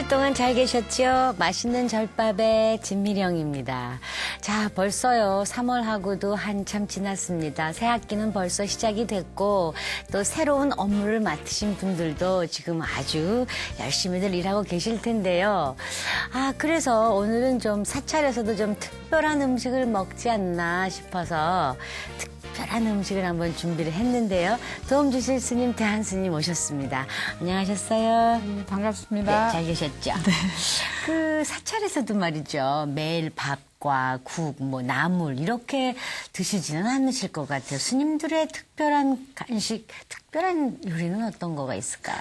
주말 동안 잘 계셨죠? 맛있는 절밥의 진미령입니다. 자, 벌써요. 3월하고도 한참 지났습니다. 새 학기는 벌써 시작이 됐고 또 새로운 업무를 맡으신 분들도 지금 아주 열심히들 일하고 계실 텐데요. 그래서 오늘은 좀 사찰에서도 좀 특별한 음식을 먹지 않나 싶어서 특별한 음식을 한번 준비를 했는데요. 도움 주실 스님 대한 스님 오셨습니다. 안녕하셨어요? 반갑습니다. 네, 잘 계셨죠? 네. 그 사찰에서도 말이죠. 매일 밥과 국, 나물 이렇게 드시지는 않으실 것 같아요. 스님들의 특별한 간식, 특별한 요리는 어떤 거가 있을까?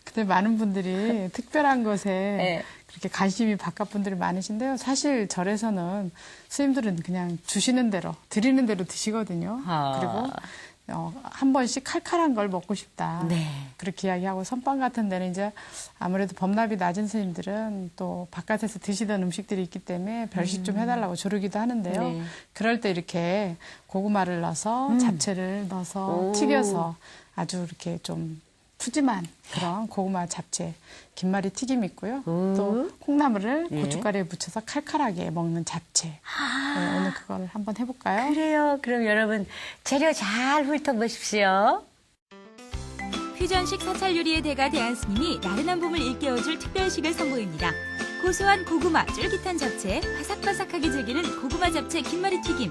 근데 많은 분들이 특별한 것에 네. 그렇게 관심이 바깥 분들이 많으신데요. 사실 절에서는 스님들은 그냥 주시는 대로, 드리는 대로 드시거든요. 그리고 한 번씩 칼칼한 걸 먹고 싶다. 네. 그렇게 이야기하고 선방 같은 데는 이제 아무래도 법납이 낮은 스님들은 또 바깥에서 드시던 음식들이 있기 때문에 별식 좀 해달라고 조르기도 하는데요. 네. 그럴 때 이렇게 고구마를 넣어서 잡채를 넣어서 튀겨서 아주 이렇게 좀 푸짐한 그런 고구마 잡채, 김말이 튀김 있고요. 또 콩나물을 고춧가루에 묻혀서 칼칼하게 먹는 잡채. 네, 오늘 그걸 한번 해볼까요? 그래요. 그럼 여러분 재료 잘 훑어보십시오. 퓨전식 사찰 요리의 대가 대한스님이 나른한 봄을 일깨워줄 특별식을 선보입니다. 고소한 고구마, 쫄깃한 잡채, 바삭바삭하게 즐기는 고구마 잡채 김말이 튀김.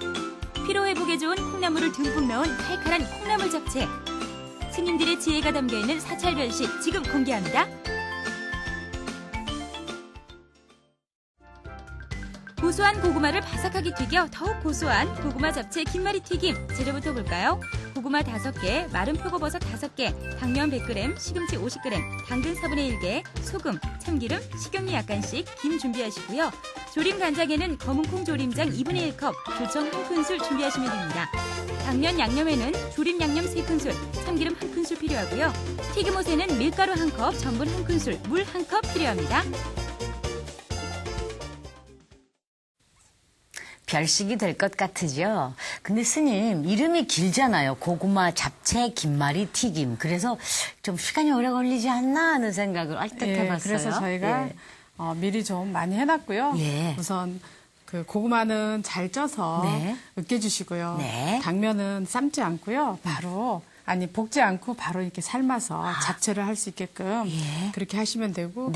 피로회복에 좋은 콩나물을 듬뿍 넣은 칼칼한 콩나물 잡채. 스님들의 지혜가 담겨있는 사찰 별식 지금 공개합니다. 고소한 고구마를 바삭하게 튀겨 더욱 고소한 고구마 잡채 김말이 튀김. 재료부터 볼까요? 고구마 5개, 마른 표고버섯 5개, 당면 100g, 시금치 50g, 당근 4분의 1개, 소금, 참기름, 식용유 약간씩, 김 준비하시고요. 조림 간장에는 검은콩 조림장 2분의 1컵, 조청 1큰술 준비하시면 됩니다. 당면 양념에는 조림 양념 3큰술, 참기름 1큰술 필요하고요. 튀김옷에는 밀가루 1컵, 전분 1큰술, 물 1컵 필요합니다. 별식이 될 것 같으죠? 근데 스님, 이름이 길잖아요. 고구마, 잡채, 김말이, 튀김. 그래서 좀 시간이 오래 걸리지 않나 하는 생각을 얼뜻 해봤어요. 그래서 저희가 미리 좀 많이 해놨고요. 우선 그 고구마는 잘 쪄서 으깨주시고요. 당면은 삶지 않고요. 볶지 않고 바로 이렇게 삶아서 잡채를 할 수 있게끔 그렇게 하시면 되고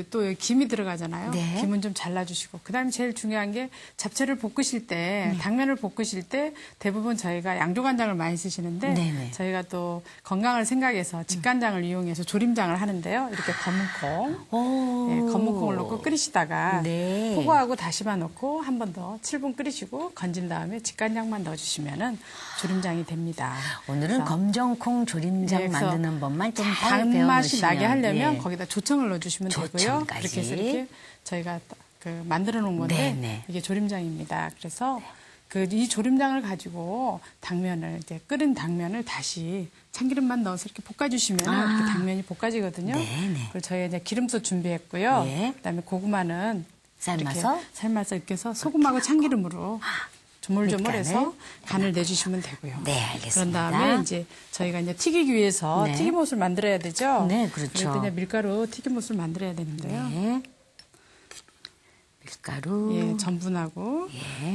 또 여기 김이 들어가잖아요. 김은 좀 잘라주시고 그다음에 제일 중요한 게 잡채를 볶으실 때 당면을 볶으실 때 대부분 저희가 양조간장을 많이 쓰시는데 저희가 또 건강을 생각해서 직간장을 이용해서 조림장을 하는데요. 이렇게 검은 콩을 넣고 끓이시다가 포고하고 다시마 넣고 한 번 더 7분 끓이시고 건진 다음에 직간장만 넣어주시면은 조림장이 됩니다. 오늘은 검정콩 조림장 만드는 법만 좀 단맛이 나게 하려면 거기다 조청을 넣어주시면 되고요. 조청까지. 그렇게 해서 이렇게 저희가 만들어 놓은 건데 이게 조림장입니다. 그래서 이 조림장을 가지고 이제 끓인 당면을 다시 참기름만 넣어서 이렇게 볶아주시면 이렇게 당면이 볶아지거든요. 그리고 저희가 이제 기름솥 준비했고요. 그다음에 고구마는 삶아서 으깨서 소금하고 참기름으로 조물조물해서 간을 내주시면 되고요. 네, 알겠습니다. 그런 다음에 이제 저희가 이제 튀기기 위해서 튀김옷을 만들어야 되죠. 네, 그렇죠. 그래서 밀가루 튀김옷을 만들어야 되는데요. 밀가루, 전분하고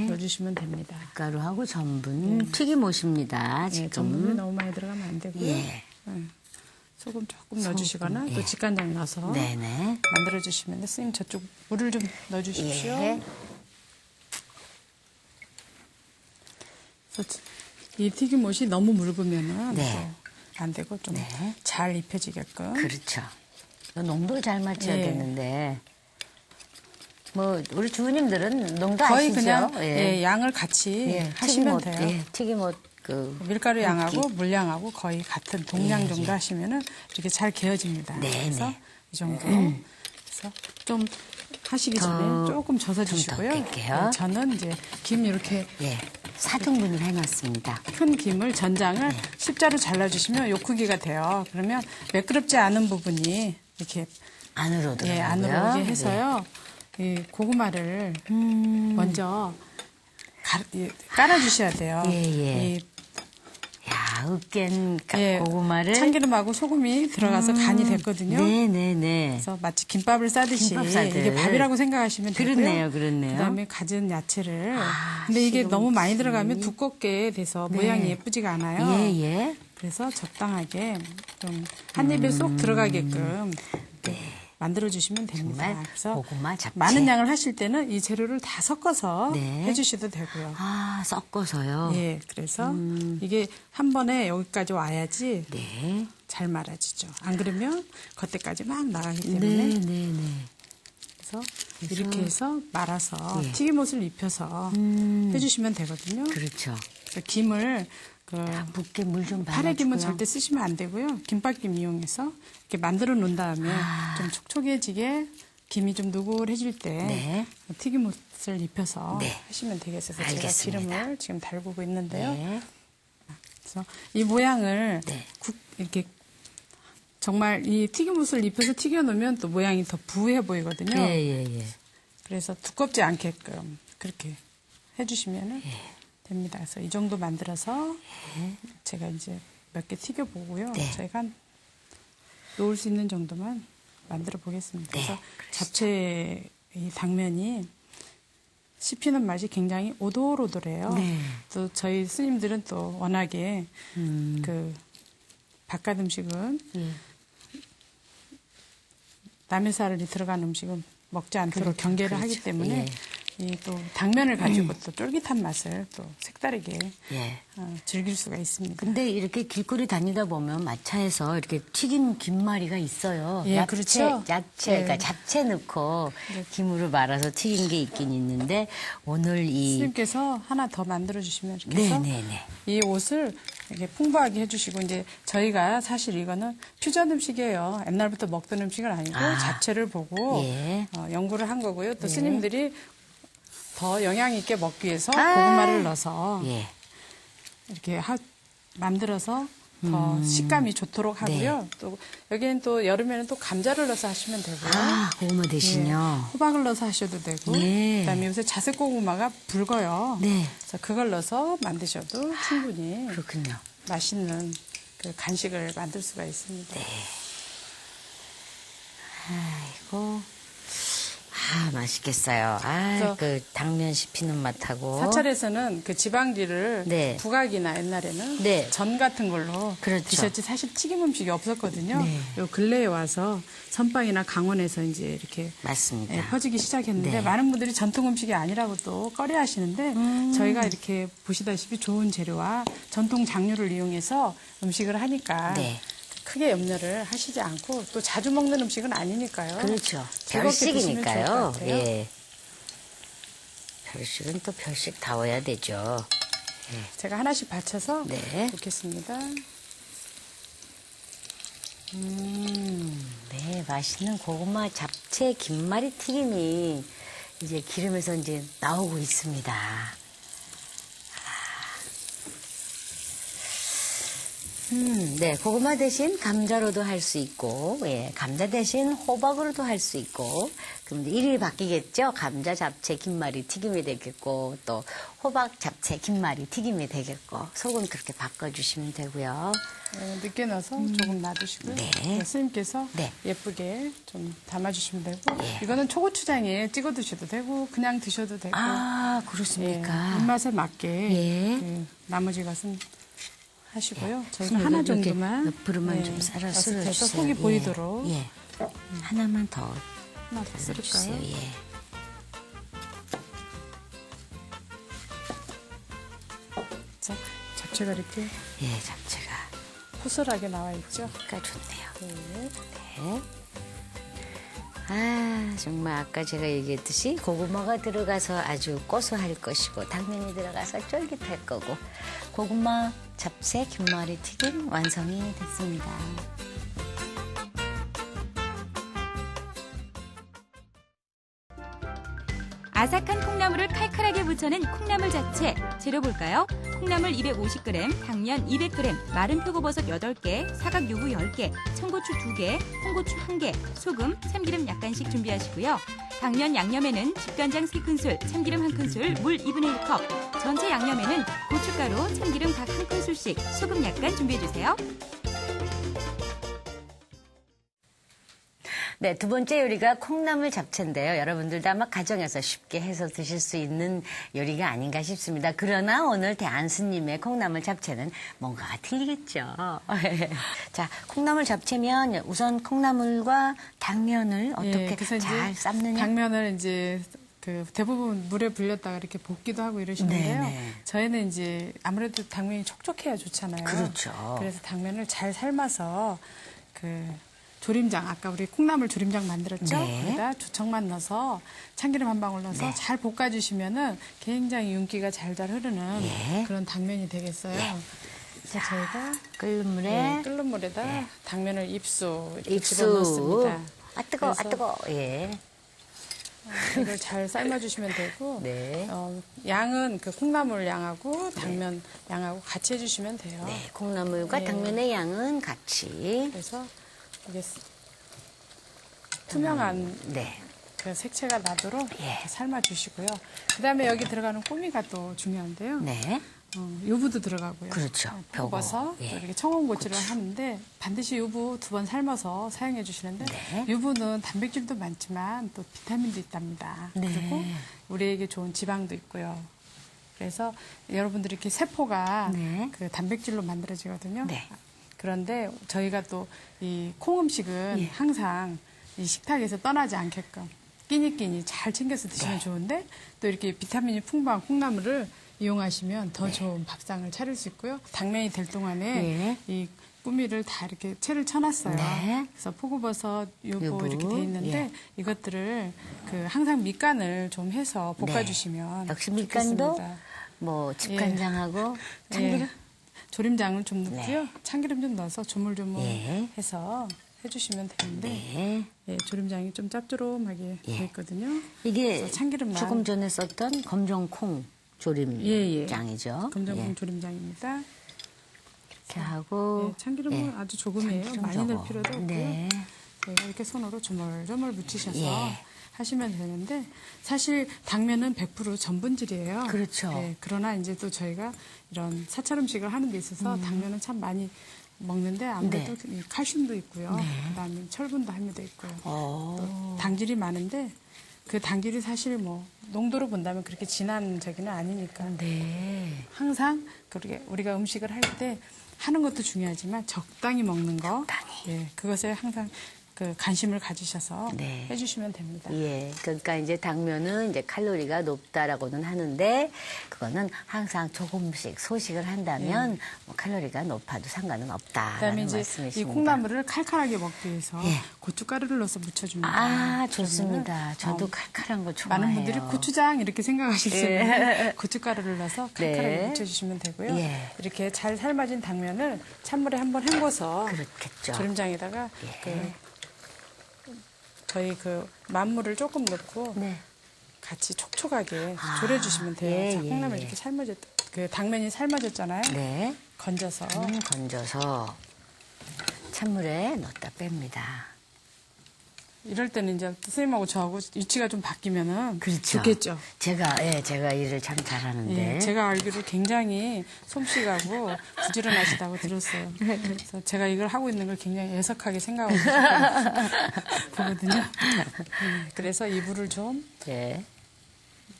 넣어주시면 됩니다. 밀가루하고 전분, 튀김옷입니다. 지금 전분이 너무 많이 들어가면 안 되고요. 소금 조금 넣어주시거나 또 직간장 넣어서 만들어주시면 선생님 저쪽 물을 좀 넣어주십시오. 이 튀김옷이 너무 묽으면은 안 되고 좀 잘 입혀지게끔. 그렇죠. 농도 잘 맞춰야겠는데. 우리 주부님들은 농도 거의 아시죠? 그냥 양을 같이 하시면 돼요. 튀김옷 밀가루 양하고 물량하고 거의 같은 동량 정도 하시면은 이렇게 잘 개어집니다. 그래서 이 정도. 그래서 좀 하시기 전에 조금 져서 주시고요. 저는 이제 김 이렇게 4등분을 해놨습니다. 큰 김을 전장을 십자로 잘라주시면 요 크기가 돼요. 그러면 매끄럽지 않은 부분이 이렇게 안으로 들어가고요. 안으로 오게 해서요. 이 고구마를 먼저 깔아주셔야 돼요. 으깬 고구마를 참기름하고 소금이 들어가서 간이 됐거든요. 네네네. 그래서 마치 김밥을 싸듯이 김밥 싸듯. 이게 밥이라고 생각하시면 되고요. 그렇네요. 그다음에 갖은 야채를. 근데 이게 너무 많이 들어가면 두껍게 돼서 모양이 예쁘지가 않아요. 예. 그래서 적당하게 좀 한 입에 쏙 들어가게끔 만들어주시면 됩니다. 정말 그래서 고구마 잡채. 많은 양을 하실 때는 이 재료를 다 섞어서 해주셔도 되고요. 섞어서요? 예, 그래서 이게 한 번에 여기까지 와야지 네. 잘 말아지죠. 안 그러면 겉에까지 막 나가기 때문에. 그래서 이렇게 해서 말아서 튀김옷을 입혀서 해주시면 되거든요. 그렇죠. 그래서 김을 붓게 물 좀 발라주고요. 파래김은 절대 쓰시면 안 되고요. 김밥김 이용해서 이렇게 만들어 놓은 다음에 좀 촉촉해지게 김이 좀 누글해질 때 튀김옷을 입혀서 하시면 되겠어요. 제가 기름을 지금 달구고 있는데요. 그래서 이 모양을 이렇게 정말 이 튀김옷을 입혀서 튀겨 놓으면 또 모양이 더 부해 보이거든요. 그래서 두껍지 않게끔 그렇게 해주시면 됩니다. 그래서 이 정도 만들어서 제가 이제 몇 개 튀겨 보고요. 저희가 놓을 수 있는 정도만 만들어 보겠습니다. 그래서 잡채 이 당면이 씹히는 맛이 굉장히 오돌오돌해요. 또 저희 스님들은 또 워낙에 그 바깥 음식은 남의 살이 들어간 음식은 먹지 않도록 경계를 하기 때문에 이 또 당면을 가지고 또 쫄깃한 맛을 또 색다르게 즐길 수가 있습니다. 근데 이렇게 길거리 다니다 보면 마차에서 이렇게 튀긴 김말이가 있어요. 그렇죠. 그러니까 잡채 넣고 김으로 말아서 튀긴 게 있긴 있는데 오늘 스님께서 하나 더 만들어 주시면 이렇게 해서 이 옷을 이렇게 풍부하게 해주시고 이제 저희가 사실 이거는 퓨전 음식이에요. 옛날부터 먹던 음식은 아니고 잡채를 보고 연구를 한 거고요. 또 스님들이 더 영양 있게 먹기 위해서 고구마를 넣어서 이렇게 만들어서 더 식감이 좋도록 하고요. 또 여기는 또 여름에는 또 감자를 넣어서 하시면 되고요. 고구마 대신요. 호박을 넣어서 하셔도 되고 그다음에 요새 자색 고구마가 붉어요. 그래서 그걸 넣어서 만드셔도 충분히 그렇군요. 맛있는 그 간식을 만들 수가 있습니다. 아이고. 맛있겠어요. 그 당면 씹히는 맛하고. 사찰에서는 그 지방지를 부각이나 옛날에는 전 같은 걸로 드셨지 사실 튀김 음식이 없었거든요. 요 근래에 와서 선방이나 강원에서 이제 이렇게 퍼지기 시작했는데 많은 분들이 전통 음식이 아니라고 또 꺼려 하시는데 저희가 이렇게 보시다시피 좋은 재료와 전통 장류를 이용해서 음식을 하니까 크게 염려를 하시지 않고 또 자주 먹는 음식은 아니니까요. 그렇죠. 별식이니까요. 별식은 또 별식다워야 되죠. 제가 하나씩 받쳐서 놓겠습니다. 맛있는 고구마 잡채 김말이 튀김이 이제 기름에서 이제 나오고 있습니다. 고구마 대신 감자로도 할 수 있고, 감자 대신 호박으로도 할 수 있고, 그럼 이제 이름이 바뀌겠죠? 감자 잡채 김말이 튀김이 되겠고, 또 호박 잡채 김말이 튀김이 되겠고, 속은 그렇게 바꿔주시면 되고요. 늦게 넣어서 조금 놔두시고요. 스님께서 예쁘게 좀 담아주시면 되고, 이거는 초고추장에 찍어 드셔도 되고, 그냥 드셔도 되고. 그렇습니까? 입맛에 맞게 나머지 것은 하시고요. 저희가 하나 정도만 옆으로만 좀 썰어주세요. 속이 보이도록 하나만 더 하나 더 썰을까요? 자, 잡채가 이렇게 잡채가 포슬하게 나와 있죠. 색깔 좋네요. 정말 아까 제가 얘기했듯이 고구마가 들어가서 아주 고소할 것이고 당면이 들어가서 쫄깃할 거고 고구마 잡채 김말이 튀김 완성이 됐습니다. 아삭한 콩나물을 칼칼하게 무쳐낸 콩나물 잡채. 재료 볼까요? 콩나물 250g, 당면 200g, 마른 표고버섯 8개, 사각 유부 10개, 청고추 2개, 홍고추 1개, 소금, 참기름 약간씩 준비하시고요. 당면 양념에는 집간장 3큰술, 참기름 1큰술, 물 2분의 1컵, 전체 양념에는 고춧가루, 참기름 각 1큰술씩, 소금 약간 준비해주세요. 네, 두 번째 요리가 콩나물 잡채인데요. 여러분들도 아마 가정에서 쉽게 해서 드실 수 있는 요리가 아닌가 싶습니다. 그러나 오늘 대안스님의 콩나물 잡채는 뭔가가 틀리겠죠. 자, 콩나물 잡채면 우선 콩나물과 당면을 어떻게 잘 삶느냐? 당면을 이제 그 대부분 물에 불렸다가 이렇게 볶기도 하고 이러시는데요. 네네. 저희는 이제 아무래도 당면이 촉촉해야 좋잖아요. 그렇죠. 그래서 당면을 잘 삶아서 그 조림장, 아까 우리 콩나물 조림장 만들었죠? 네. 거기다 조청만 넣어서 참기름 한 방울 넣어서 네. 잘 볶아주시면은 굉장히 윤기가 잘잘 흐르는 예. 그런 당면이 되겠어요. 그래서 저희가 끓는 물에 끓는 물에다 당면을 입수 이렇게 입수. 집어넣습니다. 아, 뜨거워, 아, 그래서 뜨거워. 예. 이걸 잘 삶아주시면 되고 네. 양은 그 콩나물 양하고 당면 양하고 같이 해주시면 돼요. 네, 콩나물과 네. 당면의 양은 같이. 그래서 이게 투명한 네. 그 색채가 나도록 예. 이렇게 삶아주시고요. 그다음에 여기 들어가는 꼬미가 또 중요한데요. 네. 유부도 들어가고요. 그렇죠. 표고버섯, 예. 또 이렇게 청원고추를 하는데 반드시 유부 2번 삶아서 사용해 주시는데 네. 유부는 단백질도 많지만 또 비타민도 있답니다. 네. 그리고 우리에게 좋은 지방도 있고요. 그래서 여러분들이 이렇게 세포가 네. 그 단백질로 만들어지거든요. 네. 그런데 저희가 또 이 콩 음식은 예. 항상 이 식탁에서 떠나지 않게끔 끼니끼니 잘 챙겨서 드시면 네. 좋은데 또 이렇게 비타민이 풍부한 콩나물을 이용하시면 더 좋은 밥상을 차릴 수 있고요. 당면이 될 동안에 예. 이 꾸미를 다 이렇게 채를 쳐놨어요. 네. 그래서 포고버섯, 유부 유부, 이렇게 돼 있는데 예. 이것들을 그 항상 밑간을 좀 해서 볶아주시면 네. 역시 밑간도 좋겠습니다. 뭐 집간장하고 참기름. 예. 조림장을 좀 넣고요. 네. 참기름 좀 넣어서 예. 조물조물해서 해주시면 되는데 네. 예, 조림장이 좀 짭조름하게 예. 돼 있거든요. 이게 그래서 참기름만. 조금 전에 썼던 검정콩 조림장이죠. 검정콩 예. 조림장입니다. 이렇게 하고 예, 참기름은 예. 아주 조금이에요. 참기름 많이 넣을 저거. 필요도 없고요. 네. 저희가 이렇게 손으로 조물조물 묻히셔서 예. 하시면 되는데 사실 당면은 100% 전분질이에요. 그렇죠. 예, 그러나 이제 또 저희가 이런 사찰 음식을 하는 데 있어서 당면은 참 많이 먹는데 아무래도 이 칼슘도 있고요. 그다음에 철분도 함유돼 있고요. 또 당질이 많은데 그 당질이 사실 뭐 농도로 본다면 그렇게 진한 저기는 아니니까 네. 항상 그렇게 우리가 음식을 할 때 하는 것도 중요하지만 적당히 먹는 거, 예, 그것에 항상 그 관심을 가지셔서 네. 해주시면 됩니다. 예. 그러니까 이제 당면은 이제 칼로리가 높다라고는 하는데 그거는 항상 조금씩 소식을 한다면 뭐 칼로리가 높아도 상관은 없다라는 그다음에 이제 말씀이십니다. 이 콩나물을 칼칼하게 먹기 위해서 예. 고춧가루를 넣어서 묻혀줍니다. 아, 좋습니다. 그러면은, 저도 칼칼한 거 좋아해요. 많은 분들이 고추장 이렇게 생각하실 수 있는데 고춧가루를 넣어서 칼칼하게 네. 묻혀주시면 되고요. 예. 이렇게 잘 삶아진 당면을 찬물에 한번 헹궈서 그렇겠죠. 조림장에다가 예. 그 저희 그 만물을 조금 넣고 네. 같이 촉촉하게 졸여주시면 돼요. 예, 자, 예, 콩나물 예. 이렇게 그 당면이 삶아졌잖아요. 네. 건져서 건져서 찬물에 넣었다 뺍니다. 이럴 때는 이제 선생님하고 저하고 위치가 좀 바뀌면은 그렇죠. 좋겠죠. 제가 일을 참 잘하는데. 예, 제가 알기로 굉장히 솜씨가고 부지런하시다고 들었어요. 그래서 제가 이걸 하고 있는 걸 굉장히 애석하게 생각하고 보거든요. 그래서 이 물을 좀 예.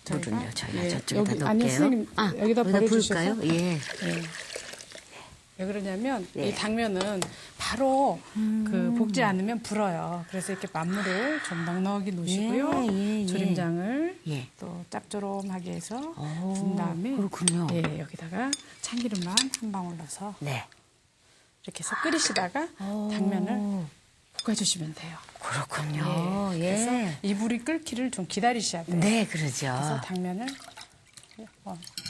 저희가, 물은요, 저희가 예, 저쪽에다 여기, 넣을게요. 아니요, 선생님, 여기다 버려주셔서. 부을까요? 예. 예. 왜 그러냐면 예. 이 당면은 바로 그 볶지 않으면 불어요. 그래서 이렇게 만물을 좀 넉넉히 놓으시고요. 예, 예. 조림장을 예. 또 짭조름하게 해서 오, 분 다음에 그렇군요. 예, 여기다가 참기름만 한 방울 넣어서 네. 이렇게 해서 끓이시다가 당면을 볶아주시면 돼요. 그렇군요. 예. 그래서 이 물이 끓기를 좀 기다리셔야 돼요. 네, 그러죠. 그래서 당면을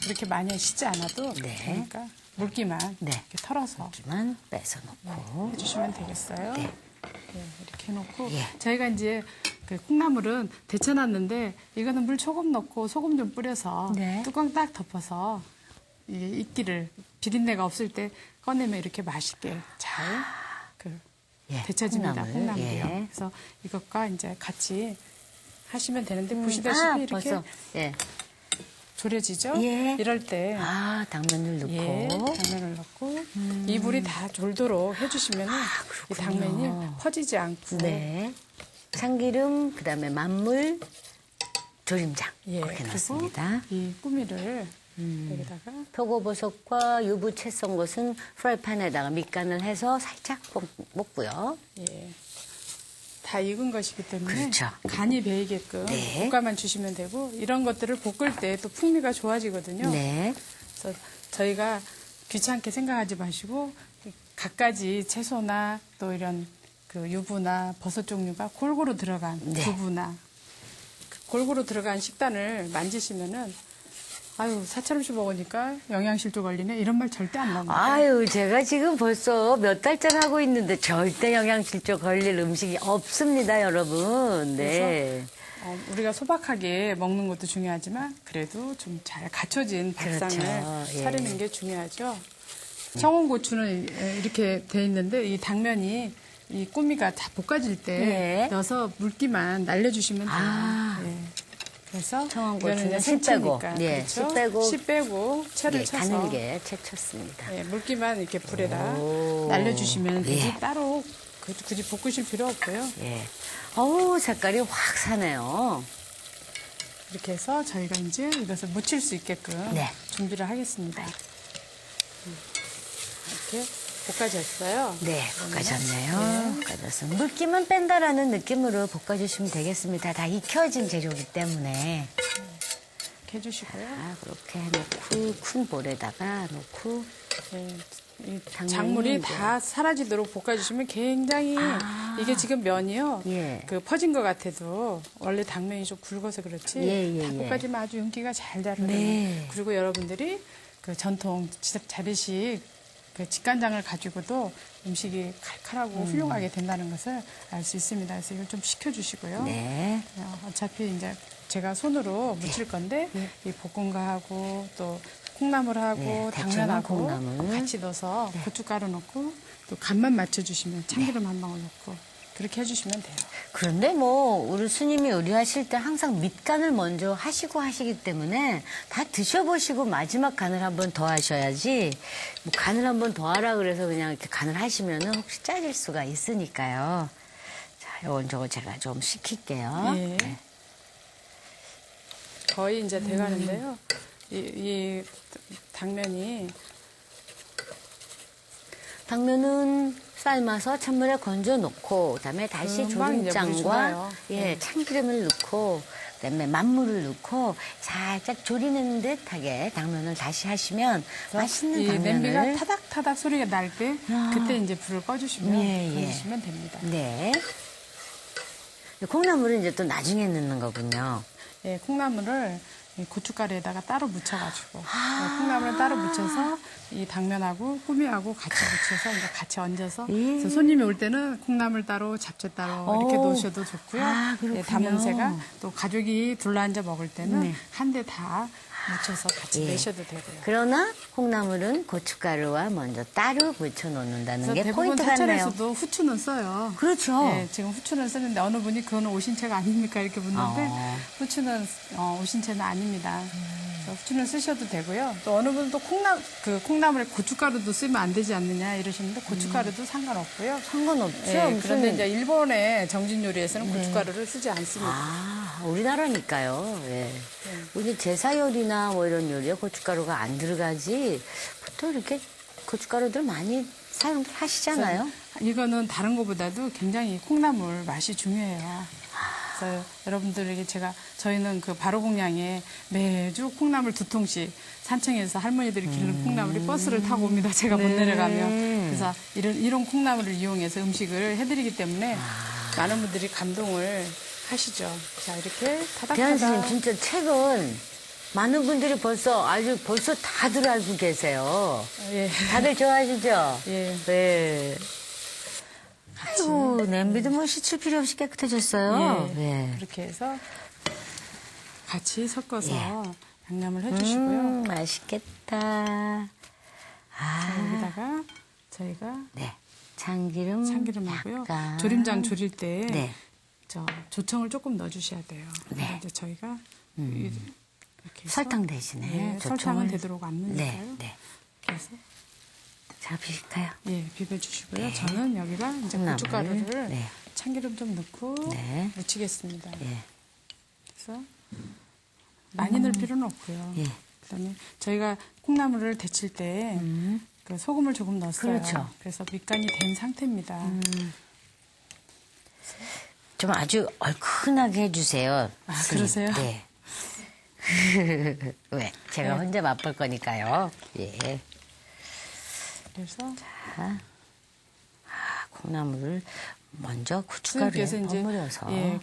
이렇게 많이 씻지 않아도 네. 되니까 물기만 네. 이렇게 털어서 하지만 빼서 넣고. 해주시면 되겠어요. 네. 네, 이렇게 해놓고 예. 저희가 이제 그 콩나물은 데쳐놨는데 이거는 물 조금 넣고 소금 좀 뿌려서 네. 뚜껑 딱 덮어서 이게 익기를 비린내가 없을 때 꺼내면 이렇게 맛있게 잘 그 예, 데쳐집니다. 콩나물. 콩나물이요. 예. 그래서 이것과 이제 같이 하시면 되는데 보시다시피 이렇게 벌써. 예. 졸여지죠? 예. 이럴 때 당면을 넣고. 예, 당면을 넣고 이 물이 다 졸도록 해주시면 이 당면이 퍼지지 않고 네. 참기름, 그다음에 만물, 조림장 예, 그렇게 그리고 넣습니다. 이 꾸미를 여기다가 표고버섯과 유부 채 썬 것은 프라이팬에다가 밑간을 해서 살짝 볶고요. 예, 다 익은 것이기 때문에 그렇죠. 간이 배이게끔 네. 볶아만 주시면 되고 이런 것들을 볶을 때 또 풍미가 좋아지거든요. 네. 그래서 저희가 귀찮게 생각하지 마시고 갖가지 채소나 또 이런 그 유부나 버섯 종류가 골고루 들어간 네. 두부나 골고루 들어간 식단을 만지시면은 아유 사찰음식 먹으니까 영양실조 걸리네 이런 말 절대 안 나옵니다. 아유, 제가 지금 벌써 몇 달째 하고 있는데 절대 영양실조 걸릴 음식이 없습니다, 여러분. 네. 우리가 소박하게 먹는 것도 중요하지만 그래도 좀 잘 갖춰진 밥상을 그렇죠. 예. 차리는 게 중요하죠. 청원고추는 이렇게 돼 있는데 이 당면이 이 꾸미가 다 볶아질 때 네. 넣어서 물기만 날려주시면 돼요. 예. 그래서 청원고추는 씨 빼고, 예, 그렇죠? 씨 빼고 채를 예, 쳐서 가늘게 채 쳤습니다. 예, 물기만 이렇게 불에다 날려주시면 되지 예. 따로 굳이 볶으실 필요 없고요. 예. 어우, 색깔이 확 사네요. 이렇게 해서 저희가 이제 이것을 무칠 수 있게끔 네. 준비를 하겠습니다. 이렇게 볶아졌어요. 네, 볶아졌네요. 볶아져서 물기만 뺀다라는 느낌으로 볶아주시면 되겠습니다. 다 익혀진 재료이기 때문에. 이렇게 해주시고요. 그렇게 해놓고 큰 볼에다가 놓고 네, 이 당면이 작물이 이제- 다 사라지도록 볶아주시면 굉장히 이게 지금 면이요. 예. 그 퍼진 것 같아도 원래 당면이 좀 굵어서 그렇지 예, 다 예. 볶아지면 아주 윤기가 잘 나요. 네. 그리고 여러분들이 그 전통 자르식 그 직간장을 가지고도 음식이 칼칼하고 훌륭하게 된다는 것을 알 수 있습니다. 그래서 이걸 좀 식혀주시고요. 네. 어차피 이제 제가 손으로 무칠 건데 이 볶음가하고 또 콩나물하고 네, 당면하고 대충은 콩나물. 같이 넣어서 고춧가루 넣고 또 간만 맞춰주시면 참기름 한 방울 넣고 그렇게 해주시면 돼요. 그런데 뭐 우리 스님이 요리하실 때 항상 밑간을 먼저 하시기 때문에 다 드셔보시고 마지막 간을 한번 더 하셔야지 뭐 간을 한번 더 하라 그래서 그냥 이렇게 간을 하시면은 혹시 짜질 수가 있으니까요. 자, 요건 저거 제가 좀 식힐게요. 예. 네. 거의 이제 돼가는데요. 이 당면이 당면은 삶아서 찬물에 건져 놓고 그다음에 다시 금방 이제 물이 조림장과 죽어요. 참기름을 넣고 그다음에 만물을 넣고 살짝 졸이는 듯하게 당면을 다시 하시면 맛있는 이 당면을 냄비가 타닥타닥 소리가 날 때 그때 이제 불을 꺼주시면 건지시면 됩니다. 네. 콩나물은 이제 또 나중에 넣는 거군요. 예, 콩나물을 이 고춧가루에다가 따로 묻혀가지고 콩나물을 따로 묻혀서 이 당면하고 꾸미하고 같이 묻혀서 이제 같이 얹어서 그래서 손님이 올 때는 콩나물 따로 잡채 따로 이렇게 놓으셔도 좋고요. 그렇군요. 담은새가 또 가족이 둘러앉아 먹을 때는 한 대 다 묻혀서 같이 내셔도 되고요. 그러나 콩나물은 고춧가루와 먼저 따로 묻혀 놓는다는 그래서 게 대부분 포인트 같네요. 사찰에서도 후추는 써요. 그렇죠. 네, 지금 후추는 쓰는데 어느 분이 그건 오신채가 아닙니까 이렇게 묻는데 후추는 오신채는 아닙니다. 그래서 후추는 쓰셔도 되고요. 또 어느 분은 또 콩나물에 고춧가루도 쓰면 안 되지 않느냐 이러시는데 고춧가루도 상관없고요. 상관없죠. 네, 그런데 이제 일본의 정진 요리에서는 고춧가루를 쓰지 않습니다. 우리나라니까요. 예. 우리 제사 요리나 뭐 이런 요리에 고춧가루가 안 들어가지 보통 이렇게 고춧가루들 많이 사용하시잖아요. 이거는 다른 것보다도 굉장히 콩나물 맛이 중요해요. 그래서 여러분들에게 저희는 그 바로공양에 매주 콩나물 2통씩 산청에서 할머니들이 기르는 콩나물이 버스를 타고 옵니다. 제가 못 내려가면. 그래서 이런 콩나물을 이용해서 음식을 해드리기 때문에 많은 분들이 감동을 하시죠. 자, 이렇게 대한 스님 타닥타닥. 진짜 책은 많은 분들이 벌써 다들 알고 계세요. 예. 다들 좋아하시죠? 예. 네. 아이고, 냄비도 뭐 씻을 필요 없이 깨끗해졌어요. 예. 그렇게 해서 같이 섞어서 양념을 해주시고요. 맛있겠다. 자, 여기다가 저희가 네. 참기름하고요. 참기름하고요. 조림장 졸일 때 네. 조청을 조금 넣어주셔야 돼요. 네. 이제 저희가 이렇게 해서 설탕 대신에 네, 설탕은 되도록 안 넣으니까요. 네, 네. 그래서 자, 비빌까요? 예, 비벼주시고요. 네. 저는 여기다 이제 콩나물. 고춧가루를 네. 참기름 좀 넣고 네. 묻히겠습니다. 예. 그래서 많이 넣을 필요는 없고요. 예. 그다음에 저희가 콩나물을 데칠 때 그 소금을 조금 넣었어요. 그렇죠. 그래서 밑간이 된 상태입니다. 좀 아주 얼큰하게 해주세요. 아, 스님. 그러세요? 네. 왜? 제가 네. 혼자 맛볼 거니까요. 예. 그래서 자, 콩나물을 먼저 고춧가루에 스님께서 이제 버무려서. 예,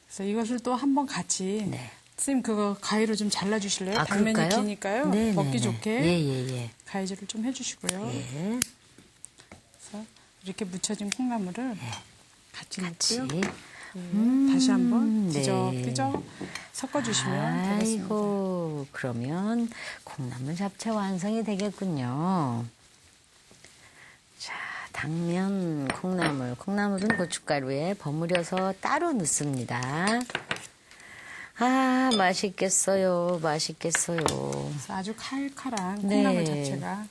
그래서 이것을 또 한번 같이 네. 스님 그거 가위로 좀 잘라주실래요? 아, 당면이 그럴까요? 기니까요. 네, 먹기 네, 네. 좋게 예. 가위질을 좀 해주시고요. 예. 그래서 이렇게 묻혀진 콩나물을 같이 넣고요. 같이. 다시 한번 네. 삐적삐적 섞어주시면 되겠습니다. 아이고, 그러면 콩나물 잡채 완성이 되겠군요. 자, 당면, 콩나물은 고춧가루에 버무려서 따로 넣습니다. 아, 맛있겠어요. 그래서 아주 칼칼한 네. 콩나물 잡채가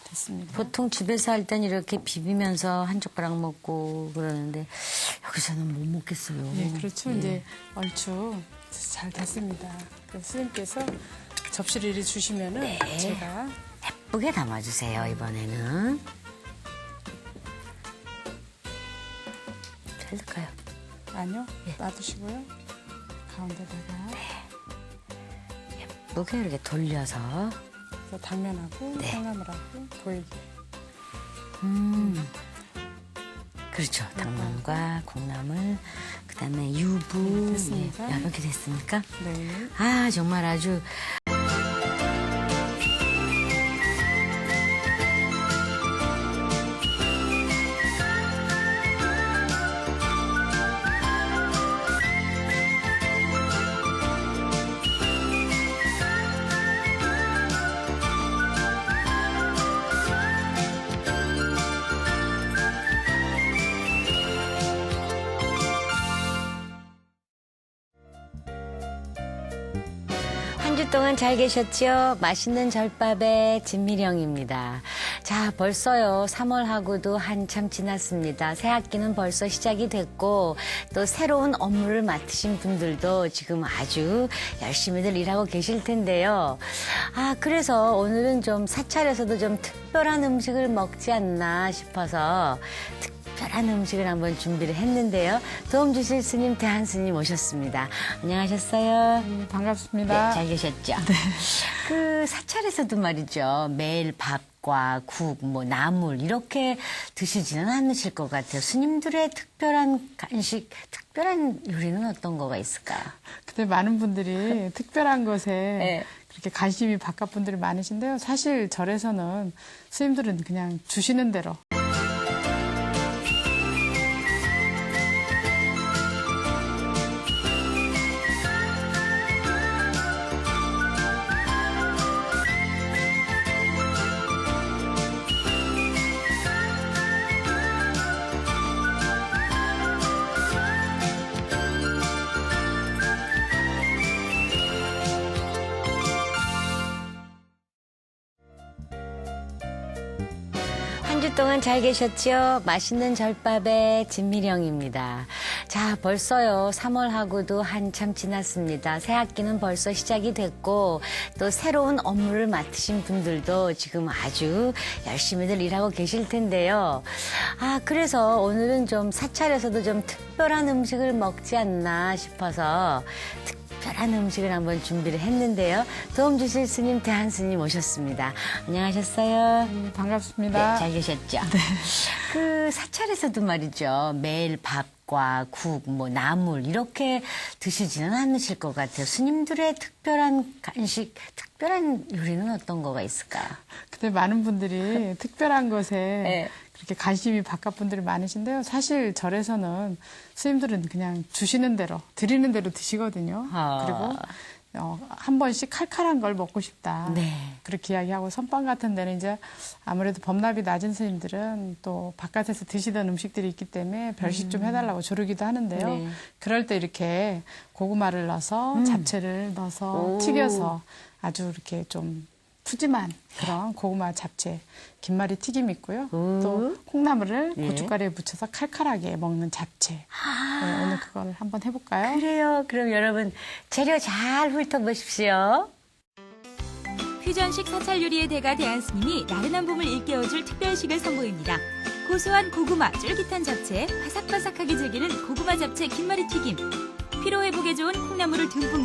됐습니다. 보통 집에서 할 땐 이렇게 비비면서 한 젓가락 먹고 그러는데 여기서는 못 먹겠어요. 예, 그렇죠. 예. 이제 얼추 잘 됐습니다. 그래서 스님께서 접시를 이리 주시면은 네. 제가 예쁘게 담아주세요, 이번에는. 잘 될까요? 아니요, 예. 놔두시고요. 가운데다가 예쁘게 이렇게 돌려서. 그래서 당면하고 네. 콩나물하고 보이게. 그렇죠. 당면과 콩나물, 그 다음에 유부. 됐습니다. 예, 이렇게 됐습니까? 네. 아, 정말 아주. 한 주 동안 잘 계셨죠? 맛있는 절밥의 진미령입니다. 자, 벌써요. 3월하고도 한참 지났습니다. 새 학기는 벌써 시작이 됐고 또 새로운 업무를 맡으신 분들도 지금 아주 열심히들 일하고 계실 텐데요. 아, 그래서 오늘은 좀 사찰에서도 좀 특별한 음식을 먹지 않나 싶어서 특별한 음식을 한번 준비를 했는데요. 도움 주실 스님, 대한 스님 오셨습니다. 안녕하셨어요? 반갑습니다. 네, 잘 계셨죠? 네. 그 사찰에서도 말이죠. 매일 밥과 국, 뭐 나물 이렇게 드시지는 않으실 것 같아요. 스님들의 특별한 간식, 특별한 요리는 어떤 거가 있을까? 근데 많은 분들이 특별한 것에 네. 그렇게 관심이 바깥 분들이 많으신데요. 사실 절에서는 스님들은 그냥 주시는 대로. 한 주 동안 잘 계셨죠? 맛있는 절밥의 진미령입니다. 자, 벌써요. 3월하고도 한참 지났습니다. 새 학기는 벌써 시작이 됐고 또 새로운 업무를 맡으신 분들도 지금 아주 열심히들 일하고 계실 텐데요. 아, 그래서 오늘은 좀 사찰에서도 좀 특별한 음식을 먹지 않나 싶어서 특별한 음식을 한번 준비를 했는데요. 도움 주실 스님, 대한 스님 오셨습니다. 안녕하셨어요? 반갑습니다. 네, 잘 계셨죠? 네. 그 사찰에서도 말이죠. 매일 밥과 국, 뭐 나물 이렇게 드시지는 않으실 것 같아요. 스님들의 특별한 간식, 특별한 요리는 어떤 거가 있을까? 근데 많은 분들이 특별한 것에 네. 그렇게 관심이 바깥 분들이 많으신데요. 사실 절에서는 스님들은 그냥 주시는 대로, 드리는 대로 드시거든요. 아. 그리고 한 번씩 칼칼한 걸 먹고 싶다. 네. 그렇게 이야기하고 선빵 같은 데는 이제 아무래도 범납이 낮은 스님들은 또 바깥에서 드시던 음식들이 있기 때문에 별식 좀 해달라고 조르기도 하는데요. 네. 그럴 때 이렇게 고구마를 넣어서 잡채를 넣어서 튀겨서 아주 이렇게 좀 푸짐한 그런 고구마 잡채, 김말이 튀김이 있고요. 또 콩나물을 고춧가루에 묻혀서 칼칼하게 먹는 잡채. 네, 오늘 그걸 한번 해볼까요? 그래요. 그럼 여러분 재료 잘 훑어보십시오. 퓨전식 사찰 요리의 대가 대한스님이 나른한 봄을 일깨워줄 특별식을 선보입니다. 고소한 고구마, 쫄깃한 잡채, 바삭바삭하게 즐기는 고구마 잡채 김말이 튀김. 피로 회복에 좋은 콩나물을 듬뿍